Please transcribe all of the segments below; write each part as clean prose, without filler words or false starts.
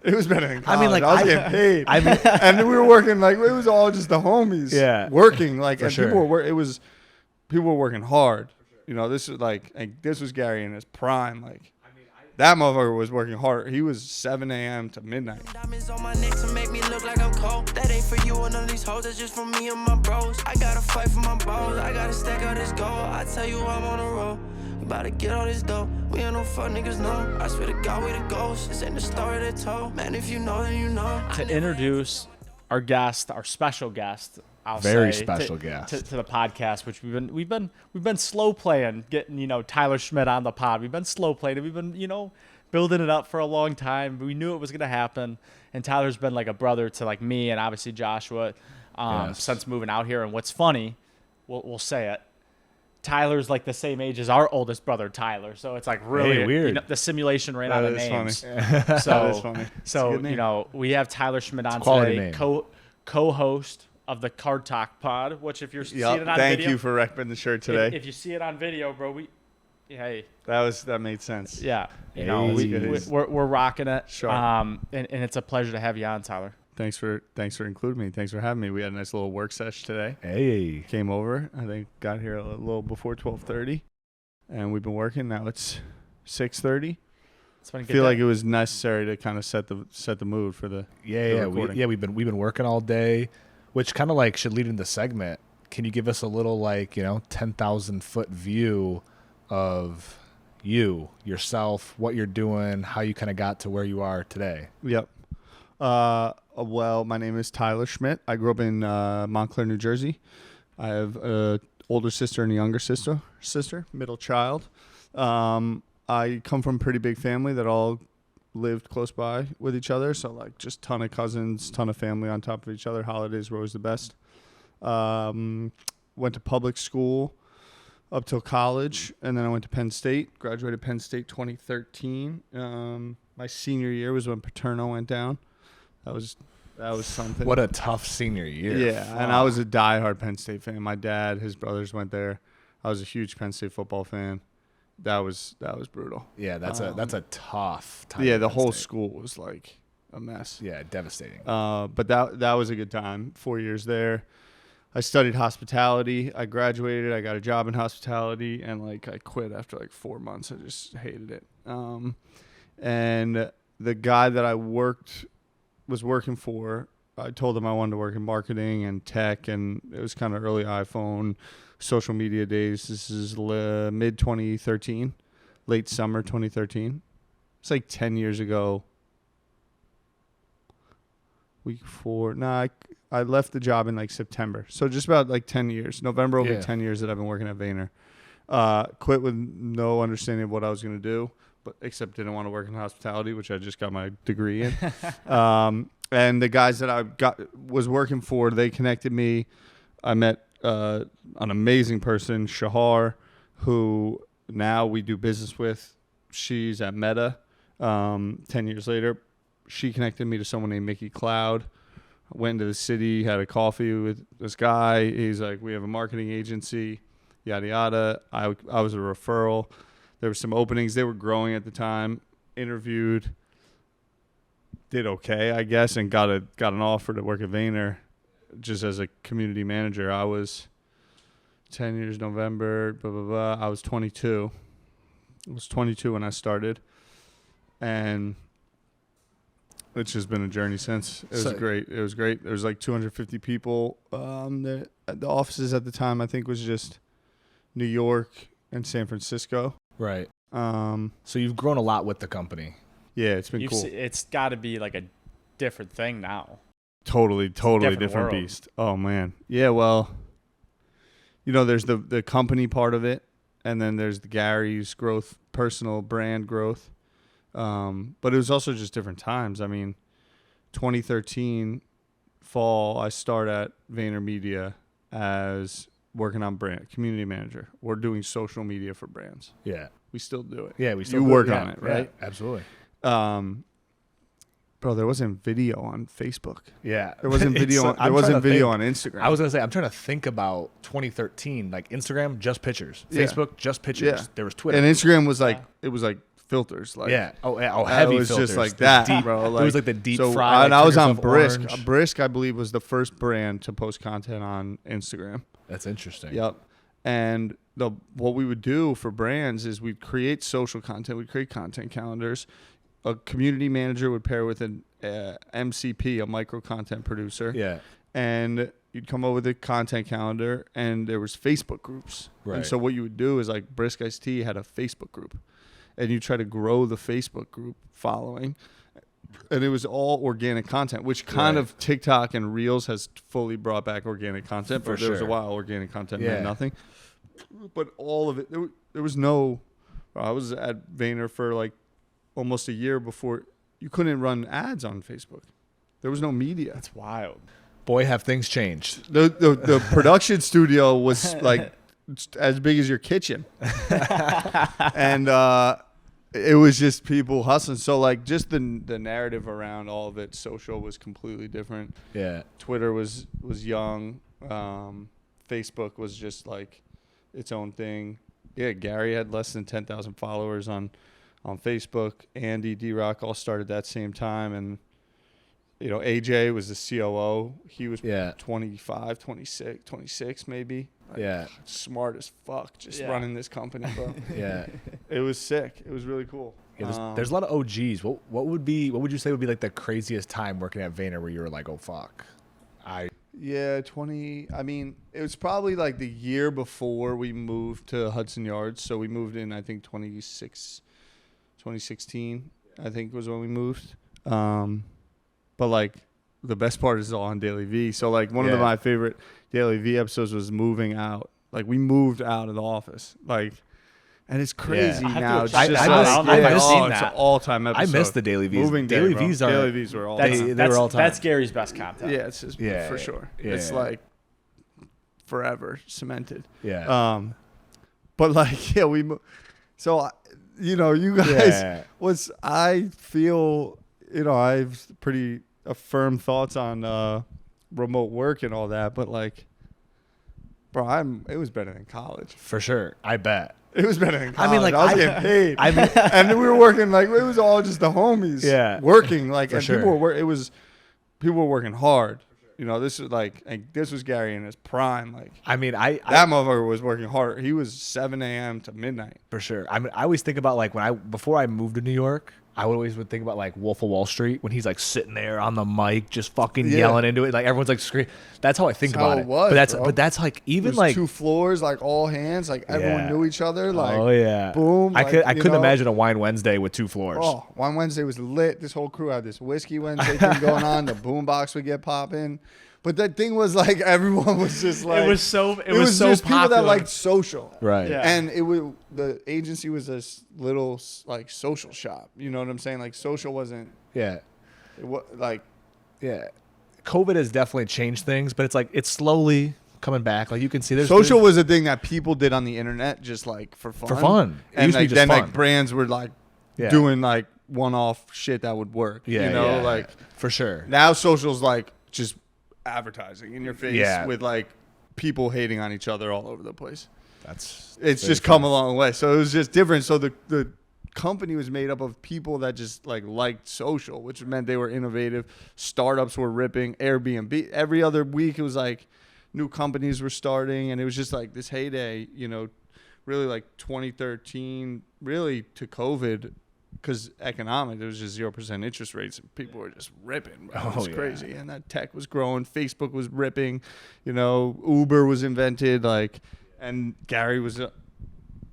It was better than college. I mean, like, I was getting paid. I mean, and we were working like it was all just the homies. Yeah. Working like For and sure. people were working hard. You know, this is like this was Gary in his prime. Like that motherfucker was working hard. He was 7 a.m. to midnight. Diamonds on my neck to make me look like I'm cold. That ain't for you and none of these hoes. That's just for me and my bros. I gotta fight for my bros. I gotta stack out this gold. I tell you I'm on the road. We about to get all this dough. We ain't no fuck niggas, no. I swear to God we the ghosts. This ain't the story they told. Man, if you know, then you know. To introduce our guest, our special guest, I'll Very say, special guest to the podcast, which we've been slow playing, getting Tyler Schmitt on the pod. We've been slow playing. We've been building it up for a long time. We knew it was gonna happen, and Tyler's been like a brother to like me and obviously Joshua since moving out here. And what's funny, we'll say it. Tyler's like the same age as our oldest brother, Tyler. So it's like really weird. The simulation ran out of names. Funny. That is funny. So we have Tyler Schmitt on quality today, name. co-host of the Card Talk Pod. Which if you're seeing it on Thank video, you for repping the shirt today. If you see it on video, bro, That made sense. yeah, Hey. we're rocking it. Sure. And it's a pleasure to have you on, Tyler. Thanks for including me. Thanks for having me. We had a nice little work session today. Hey. Came over. I think got here a little before 12:30, and we've been working. Now it's 6:30. It's been a I good feel day. like it was necessary to kind of set the mood for the recording. We've been working all day, which kind of like should lead into the segment. Can you give us a little 10,000 foot view of yourself, what you're doing, how you kind of got to where you are today? Yep. Well, my name is Tyler Schmitt. I grew up in Montclair, New Jersey. I have an older sister and a younger sister, middle child. I come from a pretty big family that all lived close by with each other. So like just ton of cousins, ton of family on top of each other. Holidays were always the best. Went to public school up till college, and then I went to Penn State. Graduated Penn State 2013. My senior year was when Paterno went down. That was something. What a tough senior year. Yeah, and I was a diehard Penn State fan. My dad, his brothers went there. I was a huge Penn State football fan. That was brutal. Yeah, that's a tough time. Yeah, at the Penn whole State. school was like a mess. Yeah, devastating. But that was a good time. 4 years there. I studied hospitality. I graduated. I got a job in hospitality, and I quit after 4 months. I just hated it. And the guy that I was working for, I told him I wanted to work in marketing and tech, and it was kind of early iPhone, social media days. This is mid 2013, late summer 2013. It's like 10 years ago. Week 4. I left the job in September. So just about 10 years. November will be 10 years that I've been working at Vayner. Quit with no understanding of what I was going to do, but except didn't want to work in hospitality, which I just got my degree in. And the guys that I was working for, they connected me. I met an amazing person, Shahar, who now we do business with. She's at Meta 10 years later. She connected me to someone named Mickey Cloud. Went to the city, had a coffee with this guy. He's like, we have a marketing agency, yada, yada. I was a referral. There were some openings. They were growing at the time. Interviewed. Did okay, I guess, and got an offer to work at Vayner just as a community manager. I was 10 years November, blah, blah, blah. I was 22. I was 22 when I started. And it's just been a journey since. It was great. It was great. There was 250 people. The offices at the time, I think, was just New York and San Francisco. Right. So you've grown a lot with the company. Yeah, it's been cool. It's got to be a different thing now. Totally different beast. Oh, man. Yeah, well, there's the company part of it, and then there's the Gary's growth, personal brand growth. But it was also just different times. I mean, 2013 fall, I start at VaynerMedia as working on brand community manager. We're doing social media for brands. Yeah. We still do it. Yeah, we still you do work it. on it, right? Yeah, absolutely. Bro, there wasn't video on Facebook. Yeah. There wasn't video on Instagram. I was going to say, I'm trying to think about 2013, Instagram, just pictures. Facebook, just pictures. Yeah. There was Twitter. And Instagram was it was filters. Like, heavy it was filters. just like that, deep, bro. Like, it was like the deep so, fry. And I was on Brisk. Brisk. Brisk, I believe, was the first brand to post content on Instagram. That's interesting. Yep. And what we would do for brands is we'd create social content. We'd create content calendars. A community manager would pair with an MCP, a micro content producer. Yeah. And you'd come up with a content calendar, and there was Facebook groups. Right. And so what you would do is, like, Brisk Iced Tea had a Facebook group, and you try to grow the Facebook group following. And it was all organic content, which kind of TikTok and Reels has fully brought back organic content. But there was a while organic content meant nothing. But all of it, there was no. I was at Vayner for like almost a year before you couldn't run ads on Facebook. There was no media. That's wild. Boy, have things changed. The production studio was like as big as your kitchen, and it was just people hustling. So like just the narrative around all of it, social was completely different. Yeah. Twitter was young. Facebook was just like its own thing. Yeah, Gary had less than 10,000 followers on Facebook. Andy, D-Rock all started that same time, and AJ was the COO. He was 25, 26 maybe. Like, smart as fuck, just running this company, bro. Yeah. It was sick. It was really cool. Yeah, there's a lot of OGs. What would you say would be like the craziest time working at Vayner where you were like, oh fuck, Yeah, 20. I mean, it was probably like the year before we moved to Hudson Yards. So we moved in, I think, 2016, I think was when we moved. But like the best part is all on Daily V. So like one of my favorite Daily V episodes was moving out. Like we moved out of the office. Like, and it's crazy now. It's just it's an all-time episode. I miss the Daily Vs. Moving Daily day, Vs bro. are Daily Vs were all they were all time. That's Gary's best content. Yeah, it's just for sure. Yeah. It's like forever cemented. Yeah. But like so you guys I feel I have pretty affirmed thoughts on remote work and all that, but like, bro, it was better than college. For sure. I bet. It was better than college. I mean, like, I was getting paid. I mean, and we were working like it was all just the homies. Yeah. Working like, For and sure. people were working hard. This was like this was Gary in his prime. Like, I mean, that motherfucker was working hard. He was 7 a.m. to midnight. For sure. I mean, I always think about like before I moved to New York, I always would think about like Wolf of Wall Street when he's like sitting there on the mic, just fucking yelling into it. Like everyone's like screaming. That's how I think about it. But that's like even like 2 floors, like all hands, like everyone knew each other. Like, boom. I couldn't imagine a Wine Wednesday with 2 floors. Oh, Wine Wednesday was lit. This whole crew had this Whiskey Wednesday thing going on. The boombox would get popping. But that thing was like everyone was just like it was so just popular. People that liked social, right? Yeah. And the agency was this little like social shop. You know what I'm saying? Like social wasn't. Yeah. It was like. Yeah. COVID has definitely changed things, but it's slowly coming back. Like you can see, social was a thing that people did on the internet just like for fun. For fun, and used to be like, just then fun. like brands were like doing like one-off shit that would work. Yeah, like for sure. Now social's like just advertising in your face with like people hating on each other all over the place. It's just come a long way. So it was just different. So the company was made up of people that just like liked social, which meant they were innovative. Startups were ripping. Airbnb every other week it was like new companies were starting, and it was just like this heyday. Really like 2013, really to COVID. Because economic, there was just 0% interest rates, and people were just ripping. Bro. It was crazy, and that tech was growing. Facebook was ripping. Uber was invented. Like, and Gary was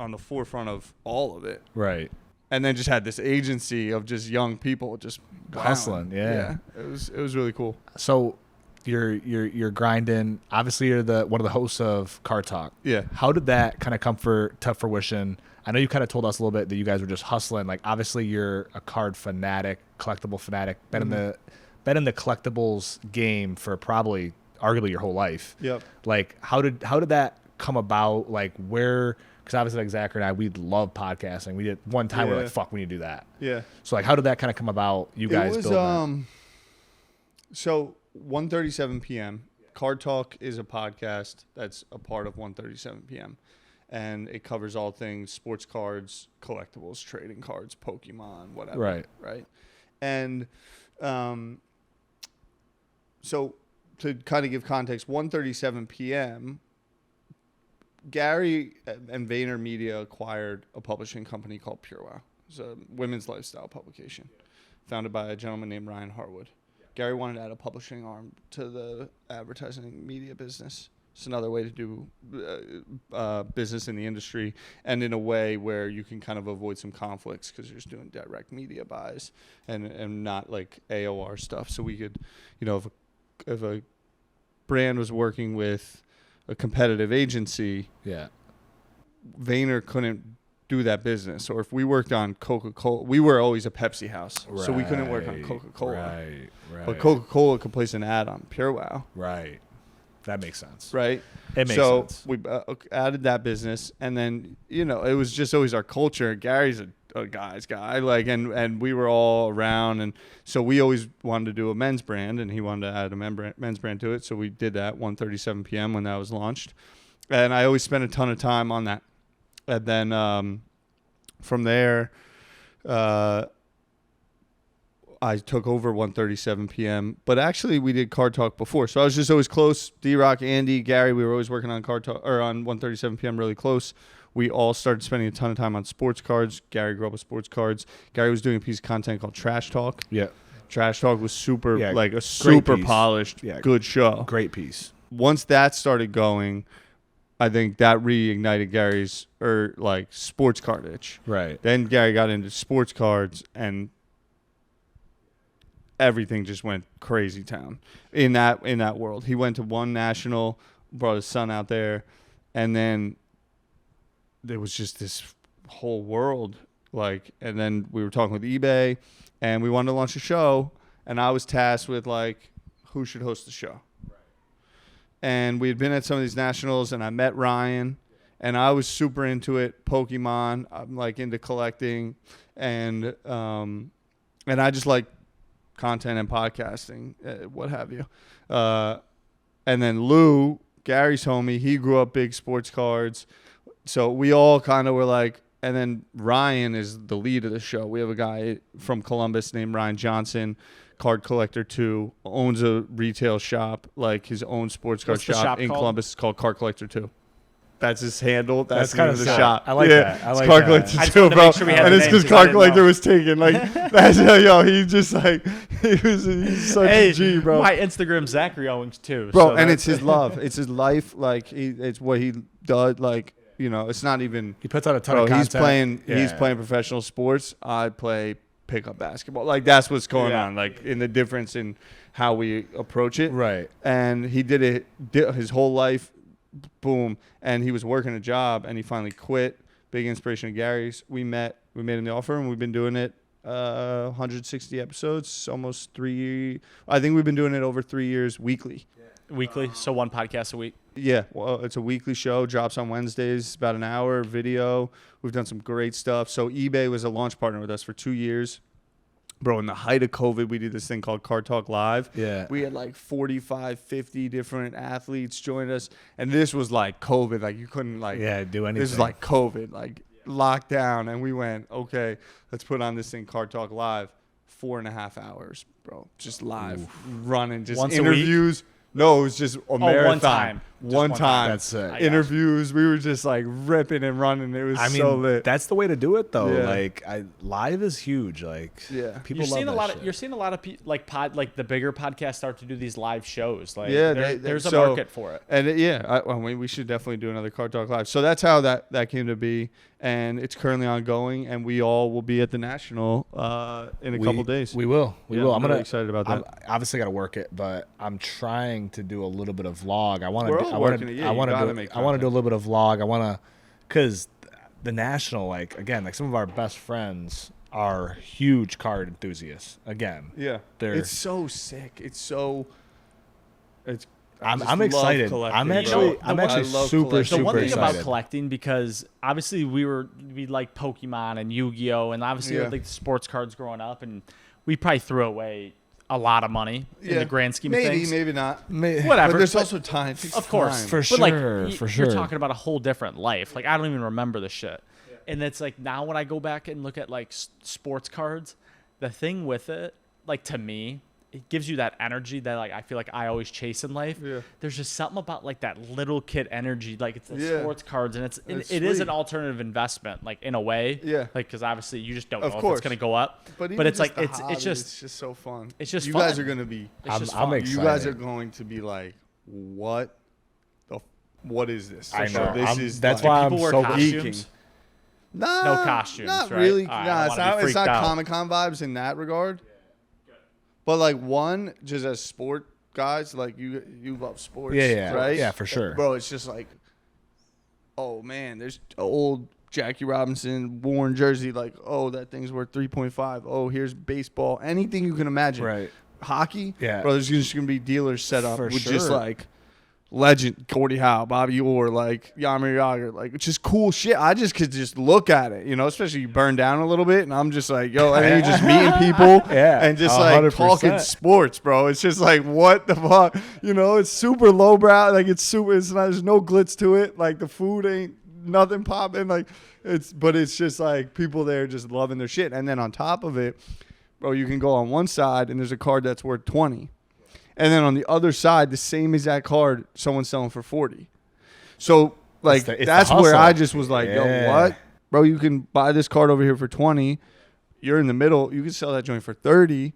on the forefront of all of it. Right. And then just had this agency of just young people just hustling. Yeah. It was really cool. So, you're grinding. Obviously, you're one of the hosts of Car Talk. Yeah. How did that kind of come to fruition? I know you kind of told us a little bit that you guys were just hustling. Like, obviously, you're a card fanatic, collectible fanatic. Been in the collectibles game for probably, arguably, your whole life. Yep. Like, how did that come about? Like, where? Because obviously, like Zach and I, we love podcasting. We did one time. We're like, fuck, we need to do that. Yeah. So, like, how did that kind of come about? You guys built that? So 1:37 p.m. Card Talk is a podcast that's a part of 1:37 p.m. and it covers all things sports cards, collectibles, trading cards, Pokemon, whatever. Right. And so to kind of give context, 1:37 p.m., Gary and Vayner Media acquired a publishing company called PureWow. It's a women's lifestyle publication founded by a gentleman named Ryan Harwood. Gary wanted to add a publishing arm to the advertising media business. It's another way to do business in the industry, and in a way where you can kind of avoid some conflicts because you're just doing direct media buys and not like AOR stuff. So we could, if a brand was working with a competitive agency, Vayner couldn't do that business. Or if we worked on Coca-Cola, we were always a Pepsi house, so we couldn't work on Coca-Cola. Right. But Coca-Cola could place an ad on PureWow. Right. That makes sense. Right. It makes sense. So we added that business, and then it was just always our culture. Gary's a guy's guy, and we were all around, and so we always wanted to do a men's brand, and he wanted to add a men's brand to it. So we did that 1:37 p.m. when that was launched, and I always spent a ton of time on that. And then from there, I took over 1:37 p.m. But actually, we did Card Talk before, so I was just always close. D-Rock, Andy, Gary, we were always working on Card Talk or on 1:37 p.m. really close. We all started spending a ton of time on sports cards. Gary grew up with sports cards. Gary was doing a piece of content called Trash Talk. Yeah, Trash Talk was super a great super piece. polished, good show. Great piece. Once that started going, I think that reignited Gary's sports card itch. Right. Then Gary got into sports cards, and everything just went crazy town in that world. He went to one national, brought his son out there, and then there was just this whole world. And then we were talking with eBay, and we wanted to launch a show, and I was tasked with who should host the show. And we had been at some of these nationals, and I met Ryan, and I was super into it. Pokemon, I'm into collecting, and I just like content and podcasting, what have you. And then Lou, Gary's homie, he grew up big sports cards. So we all kind of were and then Ryan is the lead of the show. We have a guy from Columbus named Ryan Johnson, card collector too, owns a retail shop, his own sports card shop in Columbus. It's called Card Collector 2. That's his handle. That's kind of the shop. I like that. I like Card that. Collector 2, bro. And it's because Card Collector was taken. That's he just he's such a G, bro. My Instagram Zachary Owens too, bro. So and it's his love. It's his life. It's what he does. It's not even. He puts out a ton of content. He's playing professional sports. I play pickup basketball. That's what's going on. In the difference in how we approach it. Right. And he did it his whole life. Boom. And he was working a job, and he finally quit. Big inspiration of Gary's. We made him the offer, and we've been doing it 160 episodes, almost 3 years. I think we've been doing it over 3 years weekly. Weekly, so one podcast a week. Yeah, well, it's a weekly show, drops on Wednesdays, about an hour video. We've done some great stuff. So eBay was a launch partner with us for 2 years. Bro, in the height of COVID, we did this thing called Card Talk Live. Yeah. We had 45, 50 different athletes join us. And this was COVID. You couldn't do anything. This is COVID, locked down. And we went, okay, let's put on this thing, Card Talk Live. 4.5 hours, bro. Just live, running, just Once interviews. A week? No, it was just a marathon. One time. That's sick. Interviews. We were just ripping and running. It was so lit. That's the way to do it, though. Yeah. Live is huge. People love that shit. You're seeing a lot of the bigger podcasts start to do these live shows. There's a so, market for it. And we should definitely do another Card Talk Live. So that's how that came to be, and it's currently ongoing. And we all will be at the National in a couple days. We will. I'm really excited about that. I'm obviously got to work it, but I'm trying to do a little bit of vlog. I want to do a little bit of vlog. Because the National, some of our best friends are huge card enthusiasts. Again, it's so sick. I'm excited. I'm actually super The one thing excited about collecting, because obviously we like Pokemon and Yu-Gi-Oh, and obviously we like the sports cards growing up, and we probably threw away a lot of money in the grand scheme of things. Maybe not. Whatever. But there's also time. Of course. For But sure. like, For sure. You're talking about a whole different life. Like, I don't even remember the shit. And it's like, now when I go back and look at like sports cards, the thing with it, like, to me, it gives you that energy that like I feel like I always chase in life. Yeah. There's just something about like that little kid energy, like it's the Yeah. sports cards, and it sweet. is an alternative investment, like in a way. Yeah. Like, because obviously you just don't Of know if course. it's gonna go up. But it's like the it's hobby, just it's just so fun. it's just you fun. guys are gonna be. it's just I'm fun. excited. You guys are going to be like, what is this? I know. That's why I'm People wear so costumes. Nah, No costumes, Not right? really. All right, I Nah, don't it's wanna be not. It's freaked not out. Comic-Con vibes in that regard. But like one, just as sport guys, like you love sports, Yeah. right? Yeah, for sure. Bro, it's just like, oh man, there's old Jackie Robinson worn jersey. Like, oh, that thing's worth 3.5. Oh, here's baseball. Anything you can imagine. Right. Hockey. Yeah. Bro, there's just gonna be dealers set up For with sure. just like legend Gordie Howe, Bobby Orr, like Jaromir Jagr, like it's just cool shit. I just could just look at it, especially you burn down a little bit, and I'm just like, yo, and then you're just meeting people, Yeah, and just like 100%. talking sports, bro. It's just like, what the fuck, It's super lowbrow, like it's super. It's not. There's no glitz to it. Like the food ain't nothing popping. Like but it's just like people there just loving their shit, and then on top of it, bro, you can go on one side and there's a card that's worth 20. And then on the other side, the same exact card, someone's selling for 40. So, like, it's that's the where hustle. I just was like, yo, what? Bro, you can buy this card over here for 20. You're in the middle. You can sell that joint for 30.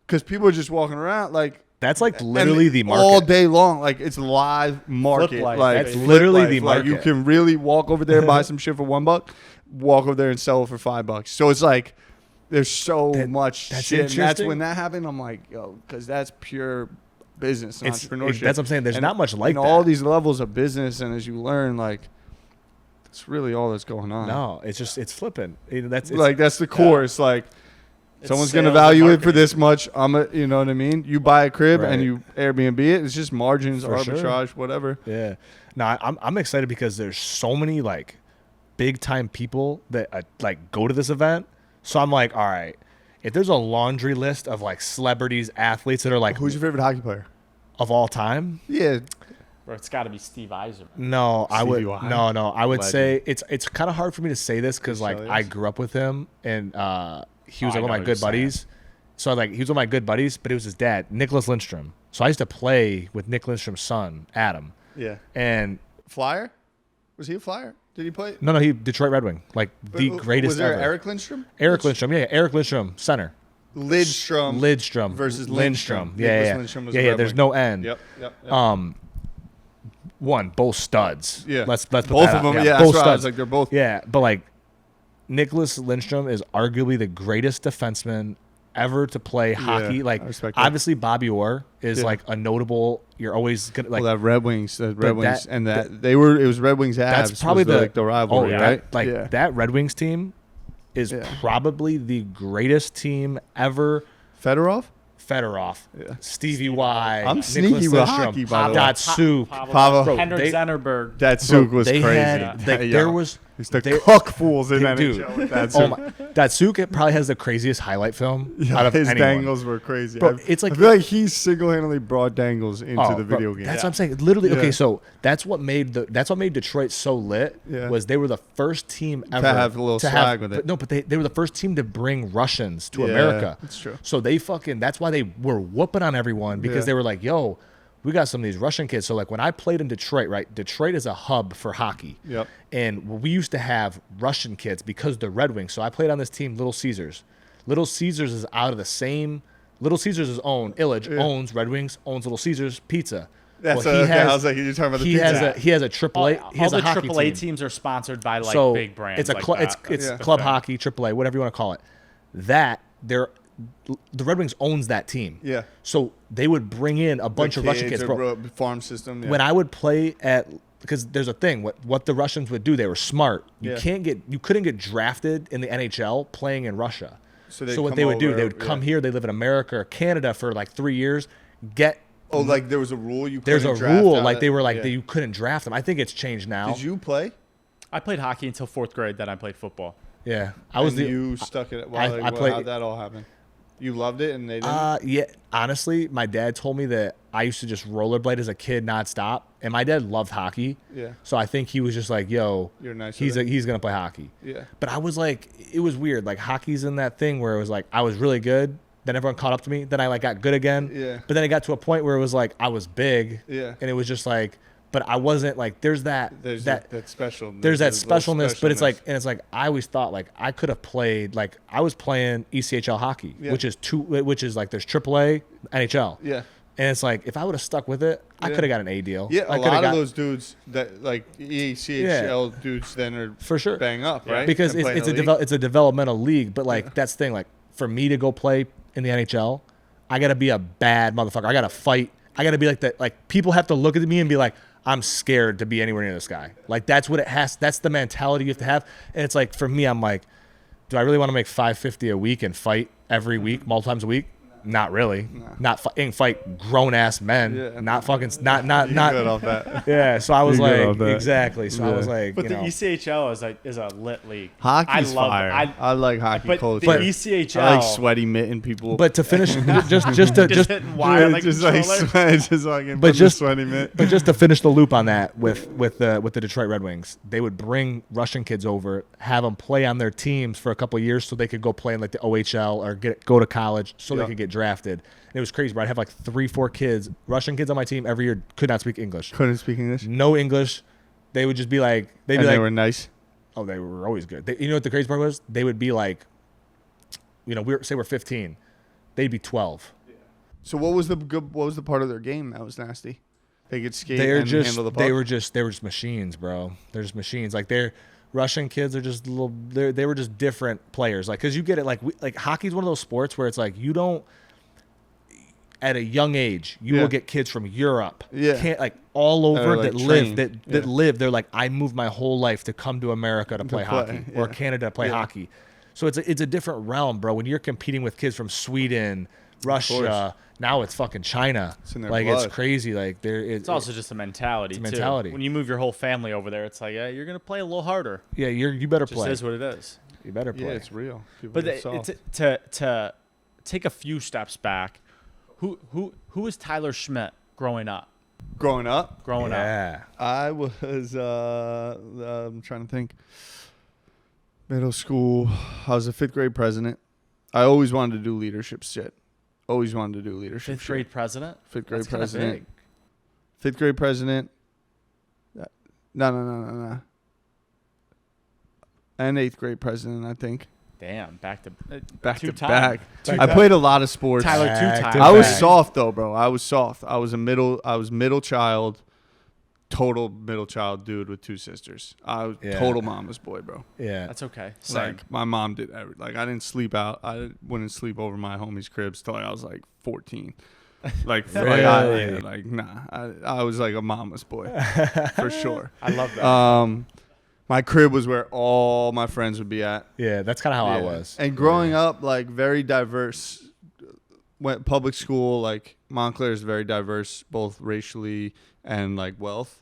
Because people are just walking around, like. That's like literally the market. All day long. Like, it's live market. life, Like, That's flip literally life. the Like, you market. can really walk over there, buy some shit for $1, walk over there and sell it for $5. So, it's like, there's so much that's shit. And that's interesting. when that happened. I'm like, yo, because that's pure business and entrepreneurship. That's what I'm saying. There's And not much like in that. all these levels of business, and as you learn, like, that's really all that's going on. No, it's flipping. That's That's the core. It's like It's someone's going to sales and value it for marketing. this much. You know what I mean? You buy a crib Right. and you Airbnb it. It's just margins, For sure. arbitrage, whatever. Yeah. No, I'm excited because there's so many like big time people that like go to this event. So I'm like, all right, if there's a laundry list of like celebrities, athletes that are like Who's your favorite hockey player? of all time, Yeah. Bro, it's got to be Steve Eiserman. no, I would Stevie Y. no, I would Legend. say it's kind of hard for me to say this because like Chelios. I grew up with him and he was I like one of know my what good you're saying. buddies. So like he was one of my good buddies, but it was his dad, Nicholas Lindstrom. So I used to play with Nick Lindstrom's son, Adam, Yeah. and Flyer? Was he a Flyer? Did he play? no, he Detroit Red Wing, like the greatest Was there ever. Eric Lindstrom? Eric Lindstrom, yeah, Eric Lindstrom, center. Lidstrom. versus Lindstrom. Yeah, Nicholas yeah, Lindstrom was yeah, a yeah. Red There's Wing. no end. Yep. One, both studs. Yeah. let's put Both that of out. them. Yeah, both that's right. I was studs. like, they're both. Yeah, but like Nicholas Lindstrom is arguably the greatest defenseman ever to play hockey. Like I respect that. obviously Bobby Orr is Yeah. like a notable. You're always gonna like. Well, that Red Wings, that- it was Red Wings. that's Avs probably was the rivalry, yeah, right? Like yeah. that Red Wings team is Yeah. probably the greatest team ever. Fedorov. Fedorov, Yeah. Stevie Y. I'm Nicholas sneaky with Lindstrom, hockey, by the way. Datsuk. Pavel. Henrik they- Zennerberg. That Suk was they crazy. had- like, Yeah. there was He's the they- cook fools in Dude, NHL with that oh Suk. my, Datsuk probably has the craziest highlight film out of His anyone. dangles were crazy. Bro, it's like- I feel like he single-handedly brought dangles into Oh, the bro, video game. That's what I'm saying. Literally, Yeah. okay. So that's what made Detroit so lit. Yeah. Was they were the first team ever have a little swag with it. But no, but they were the first team to bring Russians to Yeah, America. that's true. So they that's why they were whooping on everyone because Yeah. they were like, yo. We got some of these Russian kids. So like when I played in Detroit, right? Detroit is a hub for hockey. Yep. And we used to have Russian kids because they're Red Wings. So I played on this team, Little Caesars. Little Caesars is out of the same. Little Caesars is owned. Illich owns Red Wings, owns Little Caesars Pizza. That's Well, okay, I was like, you're talking about the he pizza. has a he has a AAA. All He has the a hockey AAA team. teams are sponsored by like So big brands. it's a like club. that. It's Yeah. club hockey, AAA, whatever you want to call it. The Red Wings owns that team. Yeah. So they would bring in a bunch of Russian kids. Bro, farm system. Yeah. when I would play because there's a thing what the Russians would do, they were smart. You couldn't get drafted in the NHL playing in Russia. So what come they would do, over, they would come yeah. here, they live in America or Canada for like 3 years, like there was a rule you there's a couldn't draft rule out like of- they were like yeah. that you couldn't draft them. I think it's changed now. Did you play? I played hockey until 4th grade. Then I played football. Yeah. I was And the you stuck it. I played- How'd that all happen? You loved it, and they didn't. Yeah. Honestly, my dad told me that I used to just rollerblade as a kid nonstop, and my dad loved hockey. Yeah. So I think he was just like, "Yo, You're nice. he's gonna play hockey." Yeah. But I was like, it was weird. Like hockey's in that thing where it was like I was really good, then everyone caught up to me, then I like got good again. Yeah. But then it got to a point where it was like I was big. Yeah. And it was just like, but I wasn't like. There's that special. There's that specialness, but it's like, and it's like I always thought like I could have played, like I was playing ECHL hockey, Yeah. which is like there's AAA, NHL. Yeah. And it's like if I would have stuck with it, I could have got an A deal. Yeah, I a lot of those dudes that like ECHL dudes then are for sure bang up, right? Because And play in it's the league. it's a developmental league, but like that's the thing. Like for me to go play in the NHL, I gotta be a bad motherfucker. I gotta fight. I gotta be like that. Like people have to look at me and be like, I'm scared to be anywhere near this guy. Like that's what it has. That's the mentality you have to have. And it's like for me, I'm like, do I really want to make $550 a week and fight every week, multiple times a week? Not really. Not fight grown ass men. Yeah. Not fucking Good not. off that. Yeah. So I was You're good off like, that. exactly. So I was like, But you the know, ECHL is a lit league. Hockey's I love fire. it. I like hockey But culture. the ECHL, I like sweaty mitten people. but to finish, just just hitting wide on the just like controller. just like But just- sweaty mitt. But just to finish the loop on that, with the Detroit Red Wings, they would bring Russian kids over, have them play on their teams for a couple of years, so they could go play in like the OHL or go to college, so Yeah. they could get drafted. And it was crazy, bro. I'd have like 3-4 kids, Russian kids on my team every year, could not speak English, Couldn't speak English. no English. They would just be like, they'd be And like, they were nice. oh, they were always good. You know what the crazy part was? They would be like, you know, we're 15, they'd be 12. So what was the part of their game that was nasty? They could skate They're and just handle the puck. they were just machines, bro. They're just machines. Like they're Russian kids are just little. They were just different players. Like because you get it. Like hockey's one of those sports where it's like you don't. At a young age, you Yeah. will get kids from Europe, Yeah. like all over like that live trained. that live. They're like, I moved my whole life to come to America to play hockey, or yeah. Canada to play hockey. So it's a different realm, bro. When you're competing with kids from Sweden, Russia, now it's fucking China. It's in their like blood. it's crazy. Like It's also just a mentality. It's a mentality. Too. When you move your whole family over there, it's like, yeah, you're gonna play a little harder. yeah, you better It just play. is what it is. You better play. Yeah, it's real. People But get soft. to take a few steps back, who was Tyler Schmitt growing up? Growing up, yeah. I was I'm trying to think. Middle school, I was a 5th grade president. I always wanted to do leadership shit. Always wanted to do leadership. Fifth grade president. 5th grade That's kinda president. big. 5th grade president. No. And 8th grade president, I think. Damn, back to Back. Back I played a lot of sports. Tyler Back 2 to times. I was back. soft though, bro. I was soft. I was middle child, total middle child dude with 2 sisters. I was Yeah. total mama's boy, bro. Yeah. That's okay. Same. Like my mom did like I didn't sleep out. I wouldn't sleep over my homies' cribs till I was like 14. Like Really? nah. I was like a mama's boy for sure. I love that. My crib was where all my friends would be at. Yeah, that's kind of how I Yeah. was. And growing up, like very diverse. Went public school, like Montclair is very diverse, both racially and like wealth.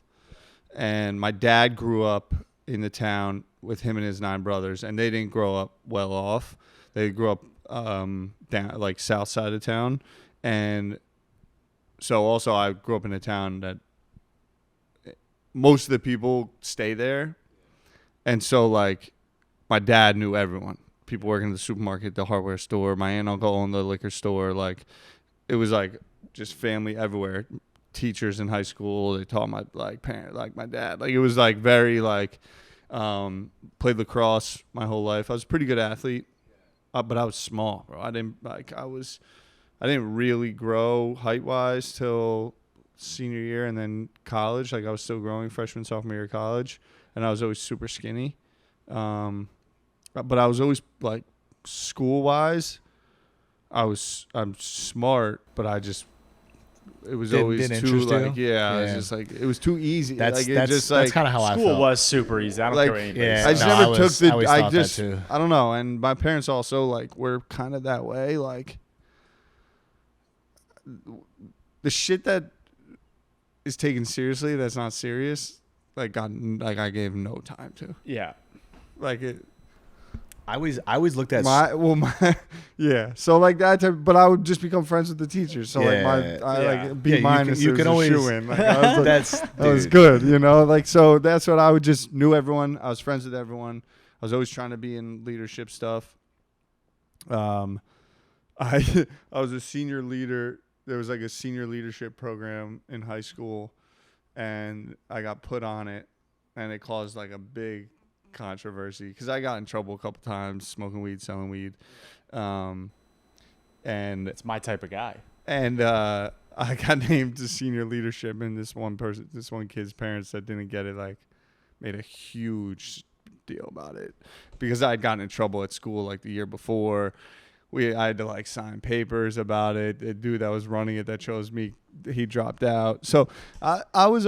And my dad grew up in the town with him and his 9 brothers, and they didn't grow up well off. They grew up down like south side of town, and so also I grew up in a town that most of the people stay there. And so, like, my dad knew everyone. People working in the supermarket, the hardware store. My aunt and uncle owned the liquor store. Like, it was, like, just family everywhere. Teachers in high school, they taught my, like, parent, like, my dad. Like, it was, like, very, like, played lacrosse my whole life. I was a pretty good athlete, but I was small, bro. I didn't really grow height-wise till senior year and then college. Like, I was still growing freshman, sophomore year of college. And I was always super skinny. But I was always, like, school-wise, I'm smart, but it was always didn't too, interest you? like, I was just, like, it was too easy. That's like, it that's just, that's like, kind of how I School felt. was super easy. I don't like, care what anybody yeah, I says. just no, never I took was- the, I always thought that too. I don't know. And my parents also, like, were kind of that way. Like, the shit that is taken seriously that's not serious, like, I gave no time to. Yeah. Like, I always looked at yeah. So like that, but I would just become friends with the teachers. So like B minus. You can always shoo-in. Like, I was like, that was good, you know. Like so that's what I would just knew everyone. I was friends with everyone. I was always trying to be in leadership stuff. I was a senior leader. There was like a senior leadership program in high school, and I got put on it, and it caused like a big controversy because I got in trouble a couple times smoking weed, selling weed, and it's my type of guy. And I got named to senior leadership, and this one kid's parents that didn't get it like made a huge deal about it because I had gotten in trouble at school like the year before. I had to like sign papers about it. The dude that was running it that chose me, he dropped out. So I was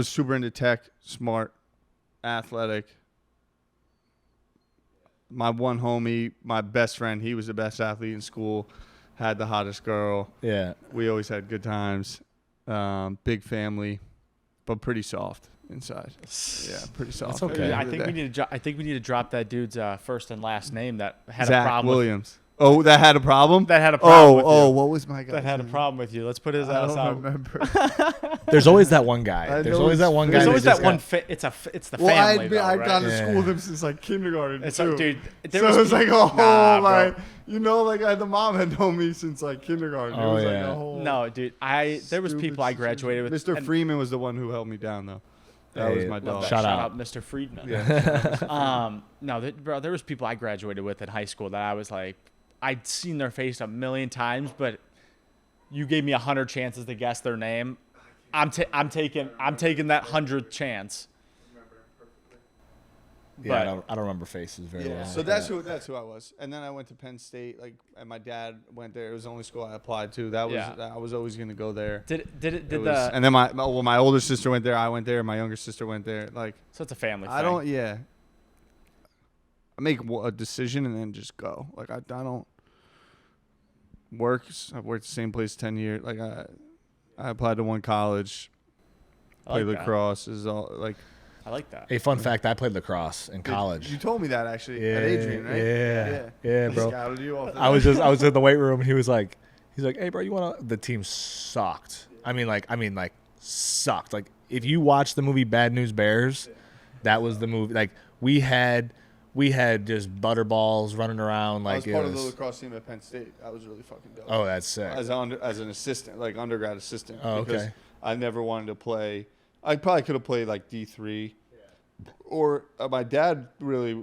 super into tech, smart, athletic. My one homie, my best friend, he was the best athlete in school, had the hottest girl. Yeah. We always had good times. Big family, but pretty soft inside. Yeah, pretty soft. That's okay. I think we need to drop that dude's first and last name that had Zach a problem. Williams. Oh, that had a problem? That had a problem. With you. What was my guy? That had a problem with you. Let's put his ass I out. don't remember. There's always that one guy. There's always that one guy. There's always that one. got... It's the well, family. I'd gone to Yeah. school with him since like kindergarten. It's too. dude. So it was like a whole bro. the mom had known me since like kindergarten. Oh, it was yeah. like a whole No, dude. There was people I graduated with. Mr. and- Freeman was the one who held me down though. That was my dog. Shout out. Mr. Friedman. Yeah. Bro, there was people I graduated with in high school that I was like, I'd seen their face a million times, but you gave me 100 chances to guess their name. I'm taking that 100th chance. Yeah, I don't remember faces very well. So that's who I was. And then I went to Penn State, and my dad went there. It was the only school I applied to. I was always gonna go there. And then my older sister went there. I went there. My younger sister went there. Like, so it's a family thing. I make a decision and then just go. Like I don't work. I've worked the same place 10 years. Like I applied to one college. Played lacrosse. Is all like. I like that. A fun fact: I played lacrosse in college. You told me that actually at Adrian, right? Yeah, bro. Scouted you off I was in the weight room and he's like, "Hey, bro, you wanna?" The team sucked. I mean, sucked. Like, if you watch the movie Bad News Bears, that was the movie. Like, we had just butterballs running around. Like, I was part of the lacrosse team at Penn State. I was really fucking dope. Oh, that's sick. As an assistant, like undergrad assistant. Oh, because okay. I never wanted to play. I probably could have played like D3, or my dad really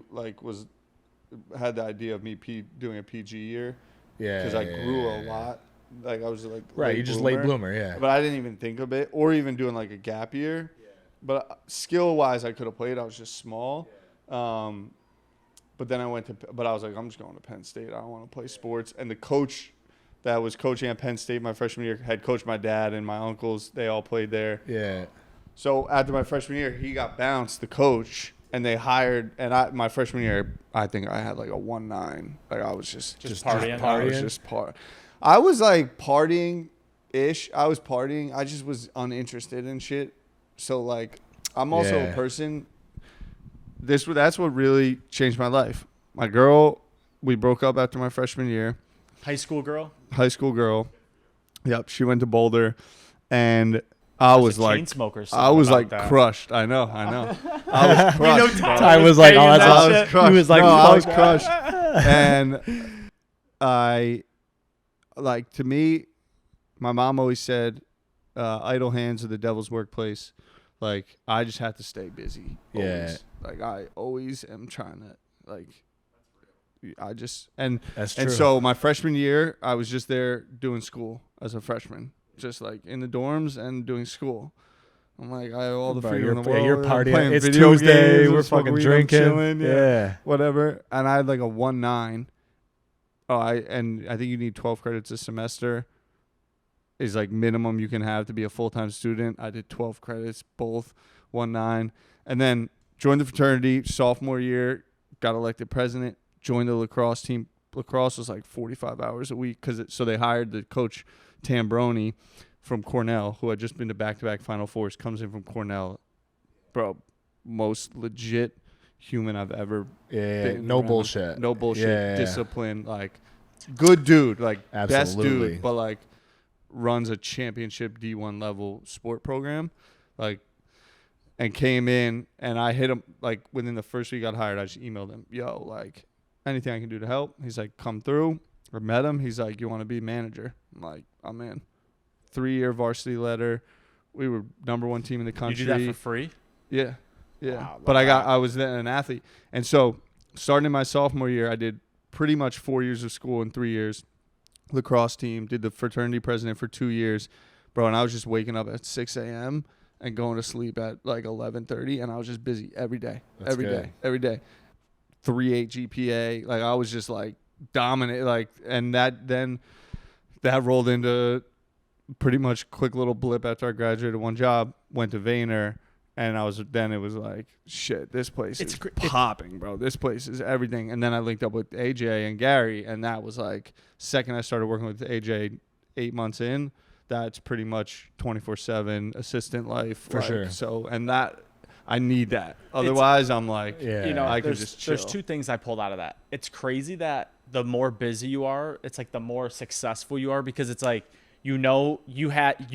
had the idea of me doing a PG year. Yeah, because I grew a lot. Like I was like right. You just late bloomer, yeah. But I didn't even think of it, or even doing like a gap year. Yeah. But skill wise, I could have played. I was just small. But then I was like, I'm just going to Penn State. I don't want to play sports. And the coach that was coaching at Penn State my freshman year had coached my dad and my uncles. They all played there. Yeah. So after my freshman year, he got bounced, the coach, and they hired. And my freshman year, I think I had like a 1.9. Like I was just partying. I was just I was like partying-ish. I was partying. I just was uninterested in shit. So like, I'm also a person. That's what really changed my life. My girl, we broke up after my freshman year. High school girl. Yep, she went to Boulder, and I was like, crushed. I know. I was crushed. Ty was like, oh, that's I was crushed. He was like, I was crushed. And to me, my mom always said, idle hands are the devil's workplace. Like, I just have to stay busy. Always. Yeah. Like, I always am trying to, like, I just, and that's true. And so my freshman year, I was just there doing school as a freshman. Just like in the dorms and doing school. I'm like, I have all the freedom in the world. You're partying. It's video Tuesday. games, We're fucking weed, drinking. Chilling, yeah. Whatever. And I had like a 1.9. I think you need 12 credits a semester. Is like minimum you can have to be a full-time student. I did 12 credits, both 1.9. And then joined the fraternity sophomore year, got elected president, joined the lacrosse team. Lacrosse was like 45 hours a week so they hired the coach Tambroni from Cornell, who had just been to back-to-back Final Fours, comes in from Cornell. Bro, most legit human I've ever been no around. bullshit. No bullshit. Yeah. Discipline. Like, good dude. Like, best Absolutely. dude. But, like, runs a championship D1 level sport program. Like, and came in, and I hit him, like, within the first week I got hired, I just emailed him, yo, like, anything I can do to help? He's like, come through. I met him. He's like, you want to be manager? I'm like, I'm in. 3-year varsity letter. We were #1 team in the country. You do that for free? Yeah. Yeah. Wow, But I was then an athlete. And so starting in my sophomore year, I did pretty much 4 years of school in 3 years. Lacrosse team, did the fraternity president for 2 years. Bro, and I was just waking up at 6 a.m. and going to sleep at like 11:30, and I was just busy every day. That's good. Every day. 3.8 GPA. Like, I was just like dominant. Like, and that rolled into pretty much quick little blip after I graduated, one job, went to Vayner, and it was like, shit, this place is popping, bro. This place is everything. And then I linked up with AJ and Gary, and that was like, second I started working with AJ 8 months in, that's pretty much 24/7 assistant life. For sure. So, and that, I need that. Otherwise, I'm like, You know, I can just chill. there's two things I pulled out of that. It's crazy that the more busy you are, it's like the more successful you are, because it's like, you know, you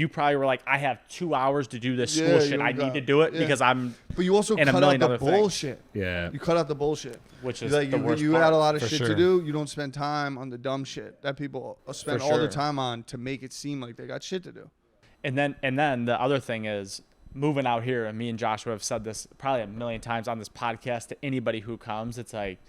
probably were like, I have 2 hours to do this school shit. I need to do it because I'm. But you also and cut out the bullshit. Yeah. You cut out the bullshit. Which is like the worst you part. had a lot of For shit sure. to do. You don't spend time on the dumb shit that people spend For all the sure. time on to make it seem like they got shit to do. And then the other thing is moving out here, and me and Joshua have said this probably a million times on this podcast to anybody who comes. It's like,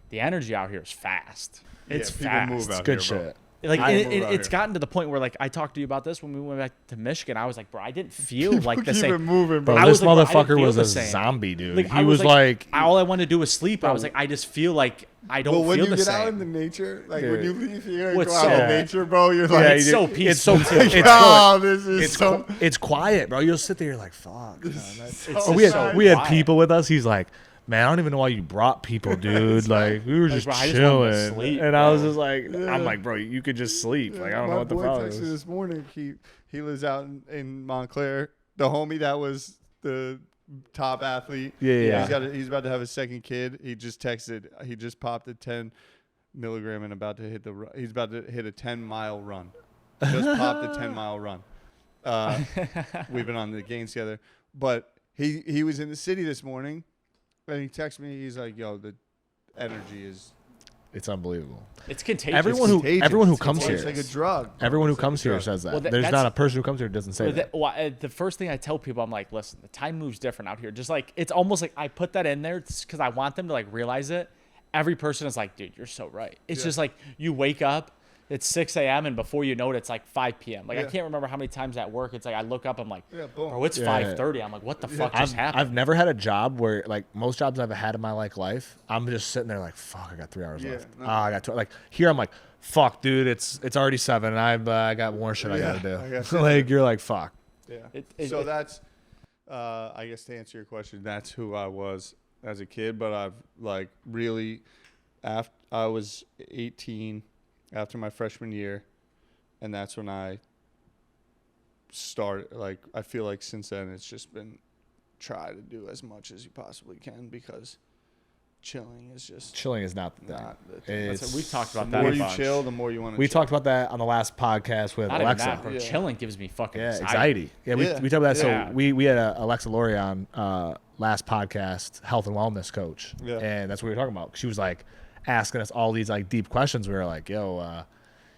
the energy out here is fast. It's fast. Move out Good here, bro. shit. Like, I and move out it's here. gotten to the point where, like, I talked to you about this when we went back to Michigan. I was like, bro, I didn't feel like the Keep same. it moving, bro. Bro, I this was like, bro, I didn't motherfucker feel was the a same. zombie, dude. Like, He I was like, all I wanted to do was sleep. I was like, I just feel like I don't But when feel you the get same. out in the nature, like when Dude. you leave here and What's go out in so- nature, bro, you're Yeah, like, it's so it's peaceful. so it's oh, this is it's so. it's quiet, bro. You'll sit there, you're like, fuck. Man, It's oh, we had so we had quiet. people with us. He's like, man, I don't even know why you brought people, dude. Like, we were just bro, I just wanted to chilling, sleep, and I was bro. just like, I'm like, bro, you could just sleep. Like, I don't know My what the boy problem texted me is. this morning. He lives out in Montclair. The homie that was the top athlete. Yeah. He's about to have his second kid. He just texted. He just popped a 10 milligram and about to hit he's about to hit a 10-mile run. Just popped a 10-mile run. We've been on the games together, but he was in the city this morning, and he texted me. He's like, "Yo, the energy is It's unbelievable. It's contagious. Everyone who contagious. comes It's here, like a drug. everyone who It's like comes a here drug. says that. Well, There's that's- not a person who comes here who doesn't say that. The first thing I tell people, I'm like, listen, the time moves different out here. Just like, it's almost like I put that in there because I want them to like realize it. Every person is like, dude, you're so right. It's just like you wake up, it's 6 a.m. and before you know it, it's like 5 p.m. Like I can't remember how many times at work it's like I look up, I'm like, boom. bro, it's Yeah. 5:30. I'm like, what the fuck just happened? I've never had a job where, like, most jobs I've had in my life, I'm just sitting there like, fuck, I got 3 hours left. no. I got 2. Like, here I'm like, fuck, dude, it's already 7 and I got more shit I I gotta guess do. Like, you're like, fuck. Yeah. So That's, I guess to answer your question, that's who I was as a kid. But I've like really, after I was 18, after my freshman year, and that's when I started. Like I feel like since then it's just been try to do as much as you possibly can because chilling is just Chilling is not the thing. not the thing. It's- we've talked about The that more a you bunch. chill, the more you want to. We talked about that on the last podcast with Not even Alexa. that, bro. Yeah. Chilling gives me fucking Yeah, anxiety. Yeah, we Yeah. talked about that. Yeah. So we had Alexa Laurie on last podcast, health and wellness coach, Yeah. and that's what we were talking about. She was like asking us all these like deep questions. We were like, yo,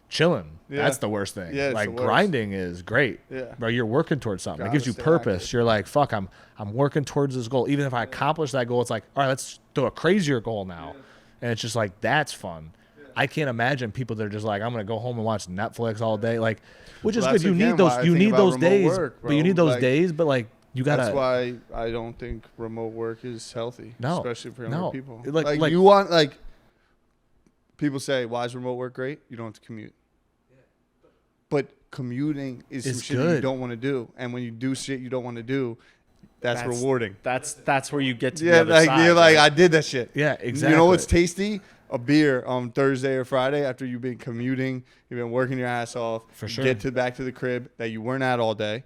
chilling. Yeah. That's the worst thing. Yeah, it's like the worst. grinding is great. Yeah. Bro, you're working towards something. It Gotta gives you stay purpose. active. You're like, fuck, I'm working towards this goal. Even if I accomplish that goal, it's like, all right, let's do a crazier goal now. And it's just like, that's fun. I can't imagine people that are just like, I'm gonna go home and watch Netflix all day. Like, which is Well, good. that's You again need those. why I You think need about those remote days. work, but you bro. need those Like, days. But like, you gotta. That's why I don't think remote work is healthy. No. Especially for younger No. people. Like- Like you want like people say, why is remote work great? You don't have to commute. But commuting is some It's shit that you good. don't want to do. And when you do shit you don't want to do, that's rewarding. That's where you get to the Yeah, other like side. you're like, right? I did that shit. Yeah, exactly. You know what's tasty? A beer on Thursday or Friday after you've been commuting, you've been working your ass off. For you sure. Get back to the crib that you weren't at all day,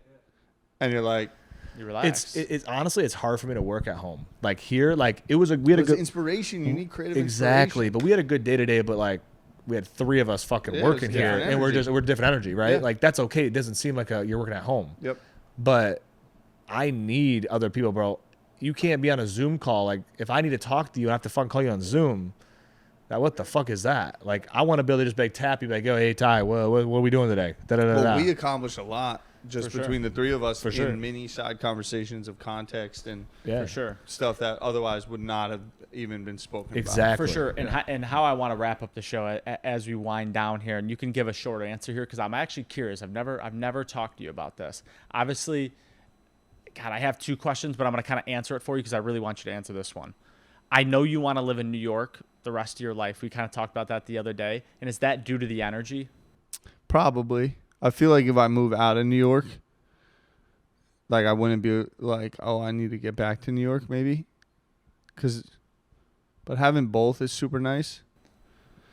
and you're like, You relax. It's honestly, it's hard for me to work at home. Like here, like we had a good inspiration. You need creative exactly, inspiration. but we had a good day to day. But like we had 3 of us fucking working here, and we're different energy, right? Yeah. Like that's okay. It doesn't seem like you're working at home. Yep. But I need other people, bro. You can't be on a Zoom call. Like if I need to talk to you, I have to fucking call you on Zoom. Now, what the fuck is that? Like, I want to be able to just like tap you, like, yo, hey, Ty, what are we doing today? Well, we accomplished a lot just For between sure. the 3 of us For in sure. mini side conversations of context and Yeah. For sure. stuff that otherwise would not have even been spoken Exactly. For sure. And how I want to wrap up the show as we wind down here, and you can give a short answer here because I'm actually curious. I've never talked to you about this. Obviously, God, I have 2 questions, but I'm going to kind of answer it for you because I really want you to answer this one. I know you want to live in New York the rest of your life. We kind of talked about that the other day. And is that due to the energy? Probably. I feel like if I move out of New York, like I wouldn't be like, oh, I need to get back to New York maybe. But having both is super nice.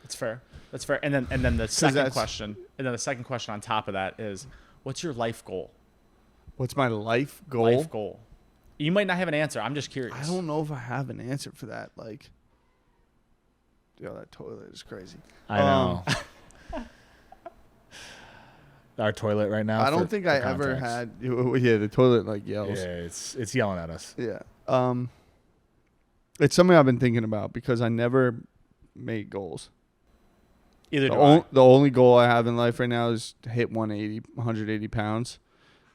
That's fair. That's fair. And then the second question, on top of that is, what's your life goal? What's my life goal? Life goal. You might not have an answer. I'm just curious. I don't know if I have an answer for that. Like, yo, that toilet is crazy. I know. Our toilet right now. I don't think I ever had. Yeah, the toilet like yells. Yeah, it's yelling at us. Yeah. It's something I've been thinking about because I never made goals. Either do I. The only goal I have in life right now is to hit 180 pounds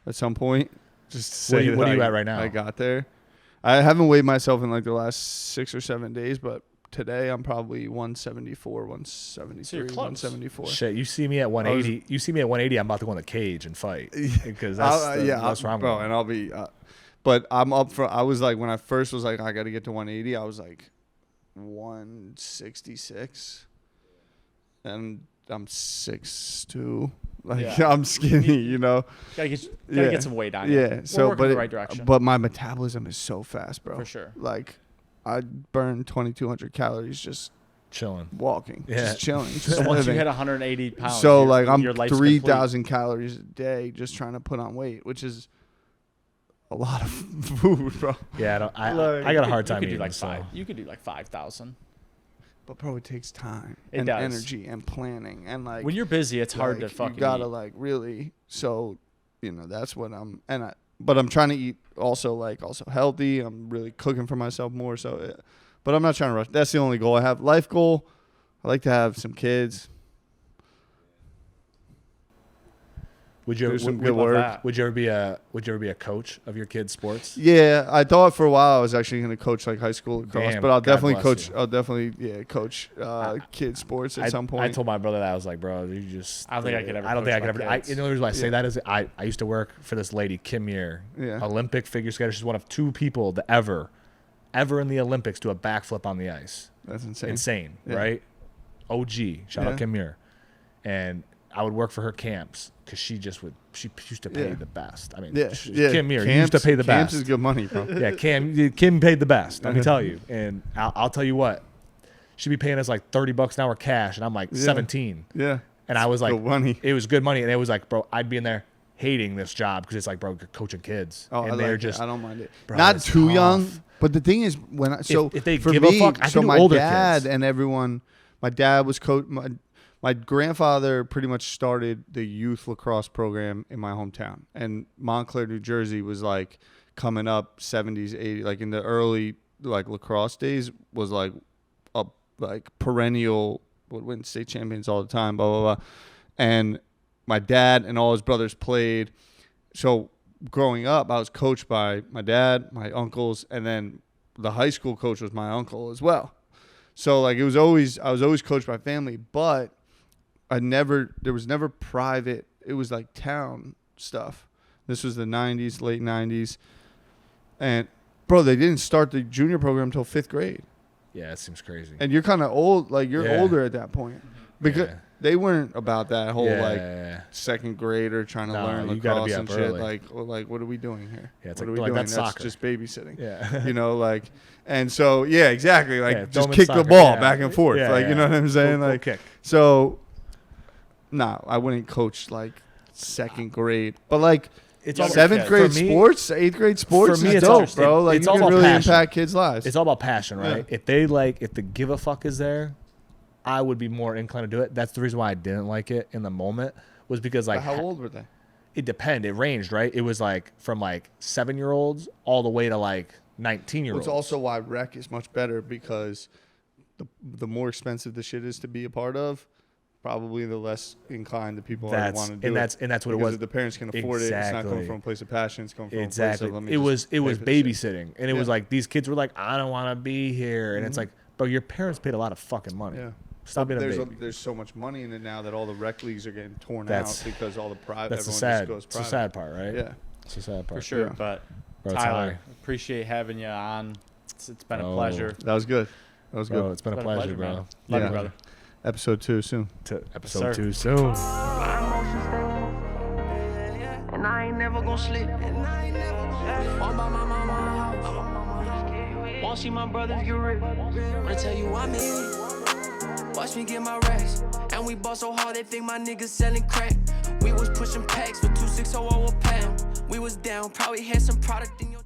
at some point. Just to say What are you that at right now? I got there. I haven't weighed myself in like the last 6 or 7 days, but today I'm probably 174, 173, So you're close. 174. Shit, you see me at 180. You see me at 180. I'm about to go in the cage and fight because that's where I'm bro, going. and I'll be. But I'm up for. I was like when I first was like I got to get to 180. I was like 166, and I'm 6'2". Like Yeah. I'm skinny, you know. Gotta get some weight on you. Yeah. So, working but in the right direction. But my metabolism is so fast, bro. For sure. Like, I burn 2,200 calories just Chilling. walking, Yeah. just chilling, just So once you living. hit 180 pounds, So your- like I'm your life's 3,000 calories a day just trying to put on weight, which is a lot of food, bro. Yeah, I got a hard time complete. eating. You could do like 5,000. But bro, it takes time It and does. energy and planning and like When you're busy, it's hard to like, fucking you gotta eat. like really. So you know that's what but I'm trying to eat also healthy. I'm really cooking for myself more. So, but I'm not trying to rush. That's the only goal I have. Life goal. I like to have some kids. Would you Do some would, good would, work. would you ever be a coach of your kids' sports? Yeah, I thought for a while I was actually going to coach like high school lacrosse, Damn, but I'll God definitely bless coach. you. I'll definitely coach kids sports at some point. I told my brother that I was like, bro, you just. I don't think I could ever. I don't think I could coach ever. my You kids. know the reason why I say Yeah. that is I used to work for this lady, Kim Muir, Yeah. Olympic figure skater. She's one of 2 people to ever in the Olympics do a backflip on the ice. That's insane. Insane, Yeah. right? OG, shout Yeah. out Kim Muir. And I would work for her camps because she used to pay Yeah. the best. I mean, Yeah, Kim Muir used to pay the Camps best. is good money, bro. Yeah, Kim paid the best. Let me tell you. And I'll tell you what, she'd be paying us like $30 an hour cash, and I'm like 17. Yeah. And I was like, Good money. it was good money, and it was like, bro, I'd be in there hating this job because it's like, bro, you're coaching kids, Oh, and I they're like just it. I don't mind it. Bro, Not it's too tough. young, but the thing is, if they for give a me, fuck, I so can do my older dad kids. and everyone, my dad was coach. My grandfather pretty much started the youth lacrosse program in my hometown, and Montclair, New Jersey, was like coming up 70s, 80s, like in the early like lacrosse days was like a like perennial would win state champions all the time, blah blah blah, and my dad and all his brothers played. So growing up, I was coached by my dad, my uncles, and then the high school coach was my uncle as well. So like I was always coached by family, but there was never private. It was like town stuff. This was the 90s, late 90s. And bro, they didn't start the junior program until 5th grade. yeah, it seems crazy. And you're kind of old, like you're Yeah. older at that point. Because Yeah. they weren't about that whole like yeah. second grader trying to No, learn you gotta lacrosse be and up shit. early. Like what are we doing here? Yeah, it's what like- are we like, doing? that's soccer. just babysitting. Yeah. You know, like, and so yeah, exactly. Like Yeah, just throw 'em in kick the soccer, ball yeah. back and forth. Yeah, like you know yeah. what I'm saying? Go like kick. so. No, I wouldn't coach like second grade, but like it's all seventh grade for me, sports, 8th grade sports. For me, is it's dope, bro. Like it's you all can about really passion. impact kids' lives. It's all about passion, right? Yeah. If the give a fuck is there, I would be more inclined to do it. That's the reason why I didn't like it in the moment, was because like How old were they? it depended. It ranged, right? It was like from like 7-year-olds all the way to like 19-year-olds. It's also why rec is much better, because the more expensive the shit is to be a part of, probably the less inclined the people are to want to do it. And that's what it because was. if the parents can afford it, it's not coming Exactly. from a place of passion. It's coming from Exactly. a place of, It was pay for this shit. babysitting, and it was like these kids were like, I don't want to be here, and it's like, bro, your parents paid a lot of fucking money. Yeah. Stop being a baby. There's so much money in it now that all the rec leagues are getting torn That's- out because all the private. That's the everyone sad. just goes It's private. the sad part, right? Yeah. It's the sad part. For sure. Yeah. But Bro, Tyler, appreciate having you on. It's been a pleasure. That was good. That was good. Bro, it's been a pleasure, bro. man. Love Yeah. you, brother. Episode 2 soon. Episode Sir. 2 soon. My emotions stay, and I ain't never gonna sleep. All by my mama house. Won't see my brothers get rich. Wanna tell you I'm in it. Watch me get my racks, and we ball so hard they think my niggas selling crack. We was pushing packs for 260 a pound. We was down, probably had some product in your.